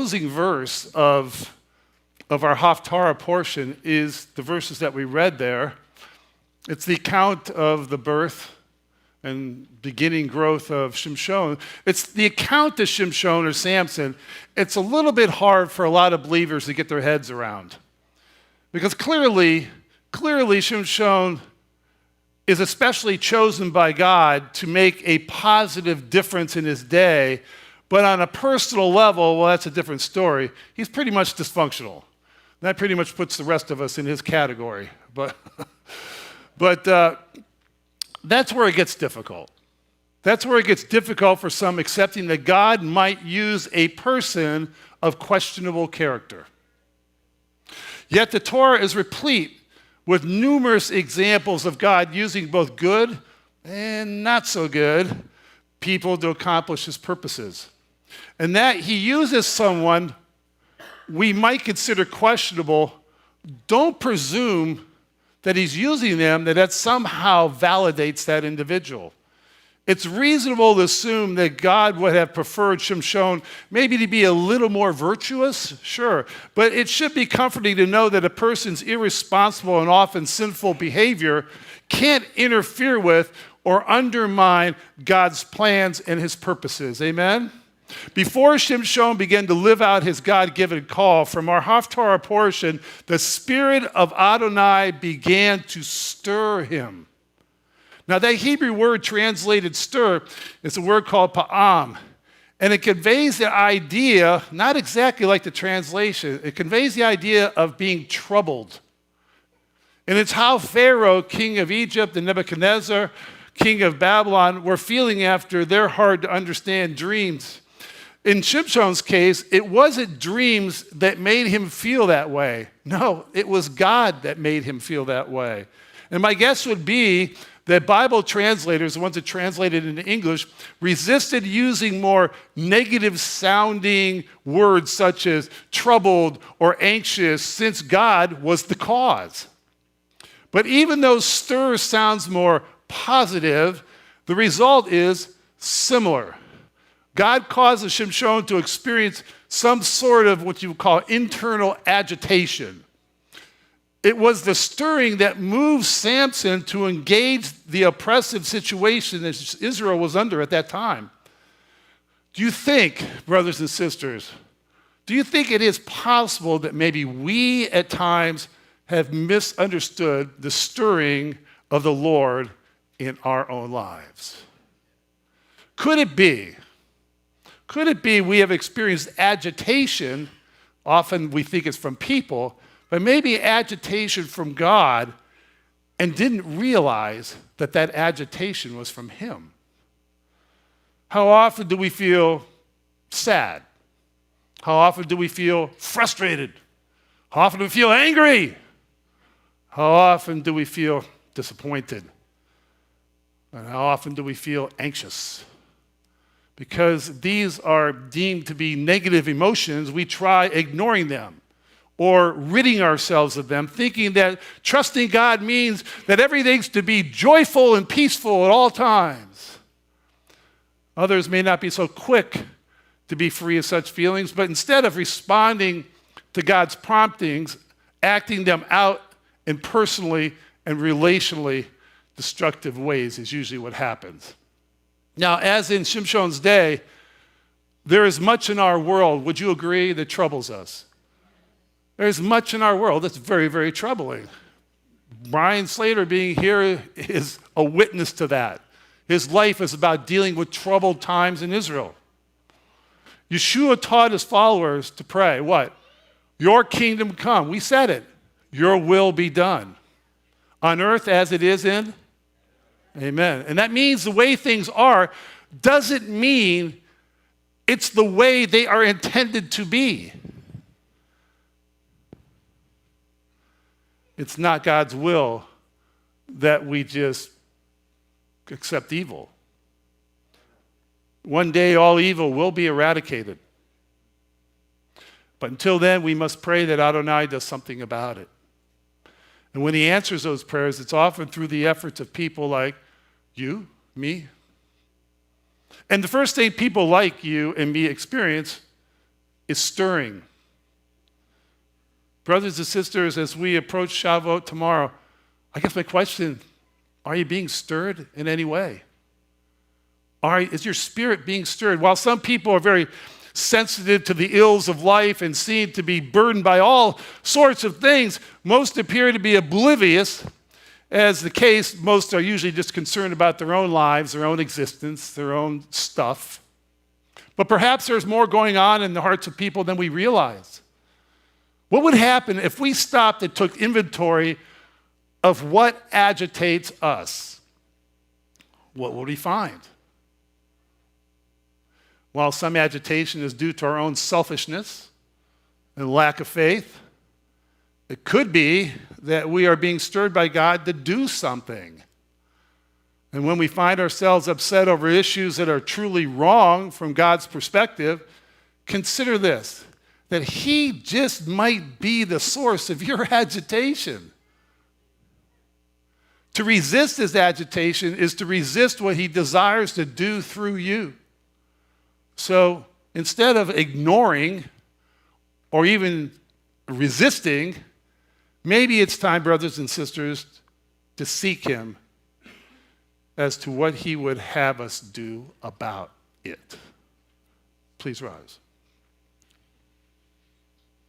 closing verse of our Haftarah portion is the verses that we read there. It's the account of the birth and beginning growth of Shimshon. It's the account of Shimshon or Samson. It's a little bit hard for a lot of believers to get their heads around. Because clearly Shimshon is especially chosen by God to make a positive difference in his day, but on a personal level, well, that's a different story. He's pretty much dysfunctional. That pretty much puts the rest of us in his category. But that's where it gets difficult. That's where it gets difficult for some accepting that God might use a person of questionable character. Yet the Torah is replete with numerous examples of God using both good and not so good people to accomplish his purposes. And that he uses someone we might consider questionable, don't presume that he's using them, that somehow validates that individual. It's reasonable to assume that God would have preferred Shimshon maybe to be a little more virtuous, sure, but it should be comforting to know that a person's irresponsible and often sinful behavior can't interfere with or undermine God's plans and his purposes. Amen? Before Shimshon began to live out his God-given call, from our Haftarah portion, the Spirit of Adonai began to stir him. Now, that Hebrew word translated stir is a word called pa'am, and it conveys the idea, not exactly like the translation, it conveys the idea of being troubled. And it's how Pharaoh, king of Egypt, and Nebuchadnezzar, king of Babylon, were feeling after their hard-to-understand dreams. In Shimshon's case, it wasn't dreams that made him feel that way. No, it was God that made him feel that way. And my guess would be that Bible translators, the ones that translated into English, resisted using more negative-sounding words such as troubled or anxious, since God was the cause. But even though stir sounds more positive, the result is similar. God causes Shimshon to experience some sort of what you would call internal agitation. It was the stirring that moved Samson to engage the oppressive situation that Israel was under at that time. Do you think, brothers and sisters, do you think it is possible that maybe we at times have misunderstood the stirring of the Lord in our own lives? Could it be we have experienced agitation? Often we think it's from people, but maybe agitation from God, and didn't realize that agitation was from him. How often do we feel sad? How often do we feel frustrated? How often do we feel angry? How often do we feel disappointed? And how often do we feel anxious? Because these are deemed to be negative emotions, we try ignoring them or ridding ourselves of them, thinking that trusting God means that everything's to be joyful and peaceful at all times. Others may not be so quick to be free of such feelings, but instead of responding to God's promptings, acting them out in personally and relationally destructive ways is usually what happens. Now, as in Shimshon's day, there is much in our world, would you agree, that troubles us? There's much in our world that's very, very troubling. Brian Slater being here is a witness to that. His life is about dealing with troubled times in Israel. Yeshua taught his followers to pray, what? Your kingdom come. We said it. Your will be done. On earth as it is in? Amen. And that means the way things are doesn't mean it's the way they are intended to be. It's not God's will that we just accept evil. One day all evil will be eradicated. But until then, we must pray that Adonai does something about it. And when he answers those prayers, it's often through the efforts of people like you, me. And the first thing people like you and me experience is stirring. Brothers and sisters, as we approach Shavuot tomorrow, I guess my question, are you being stirred in any way? Is your spirit being stirred? While some people are very sensitive to the ills of life and seem to be burdened by all sorts of things, most appear to be oblivious. As the case, most are usually just concerned about their own lives, their own existence, their own stuff. But perhaps there's more going on in the hearts of people than we realize. What would happen if we stopped and took inventory of what agitates us? What would we find? While some agitation is due to our own selfishness and lack of faith, it could be that we are being stirred by God to do something. And when we find ourselves upset over issues that are truly wrong from God's perspective, consider this, that He just might be the source of your agitation. To resist His agitation is to resist what He desires to do through you. So instead of ignoring or even resisting, maybe it's time, brothers and sisters, to seek Him as to what He would have us do about it. Please rise.